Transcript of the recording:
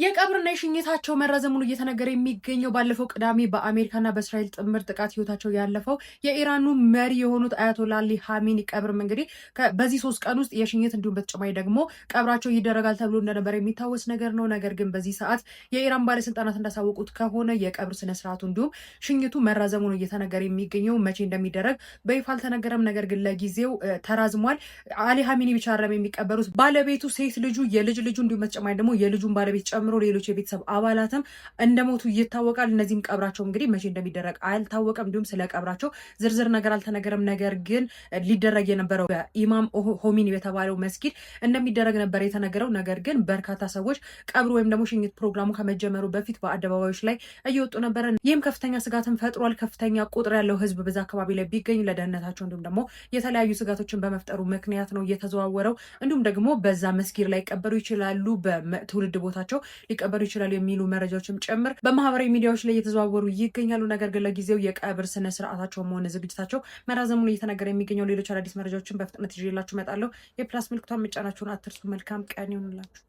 የቀብርና የሽኝታቸው መራዘሙን እየተነገረ የሚገኘው ባለፈው ቅዳሜ በአሜሪካና በእስራኤል ጥምር ጥቃት ህይወታቸው ያለፈው የኢራኑ መሪ የሆኑት አያቶላ አሊ ኻሜኒ ቀብርም እንግዲህ በዚህ 3 ቀን ውስጥ የሽኝት እንዲሁም በተጨማሪ ደግሞ ቀብራቸው ይደረጋል ተብሎ እንደነበረ የሚታወስ ነገር ነው። ነገር ግን በዚህ ሰዓት የኢራን ባለስልጣናት እንዳሳወቁት ከሆነ የቀብር ስነስርዓቱ እንዲሁም ሽኝቱ መራዘሙን እየተነገረ የሚገኘው መቼ እንደሚደረግ በይፋ አልተነገረም። ነገር ግን ለጊዜው ተራዝሟል። አሊ ኻሜኒ ብቻ አይደለም የሚቀበሩት፣ ባለቤቱ፣ ሴት ልጁ፣ የልጅ ልጁ እንዲሁም በተጨማሪ ደግሞ የልጁን ባለቤት ጨምሮ ሌሎች የቤተሰብ አባላትም እንደሞቱ ይታወቃል። እነዚህም ቀብራቸው እንግዲህ መቼ እንደሚደረግ አልታወቀም። እንዲሁም ስለ ቀብራቸው ዝርዝር ነገር አልተነገረም። ነገር ግን ሊደረግ የነበረው በኢማም ሆሚኒ በተባለው መስጊድ እንደሚደረግ ነበር የተነገረው። ነገር ግን በርካታ ሰዎች ቀብሩ ወይም ደግሞ ሽኝት ፕሮግራሙ ከመጀመሩ በፊት በአደባባዮች ላይ እየወጡ ነበረ። ይህም ከፍተኛ ስጋትን ፈጥሯል። ከፍተኛ ቁጥር ያለው ህዝብ በዛ አካባቢ ላይ ቢገኝ ለደህንነታቸው እንዲሁም ደግሞ የተለያዩ ስጋቶችን በመፍጠሩ ምክንያት ነው እየተዘዋወረው። እንዲሁም ደግሞ በዛ መስጊድ ላይ ቀበሩ ይችላሉ፣ በትውልድ ቦታቸው ሊቀበሩ ይችላሉ የሚሉ መረጃዎችም ጭምር በማህበራዊ ሚዲያዎች ላይ እየተዘዋወሩ ይገኛሉ። ነገር ግን ለጊዜው የቀብር ስነ ስርዓታቸውም ሆነ ዝግጅታቸው መራዘሙን እየተነገረ የሚገኘው። ሌሎች አዳዲስ መረጃዎችን በፍጥነት ይዤላችሁ እመጣለሁ። የፕላስ ምልክቷን መጫናችሁን አትርሱ። መልካም ቀን ይሁንላችሁ።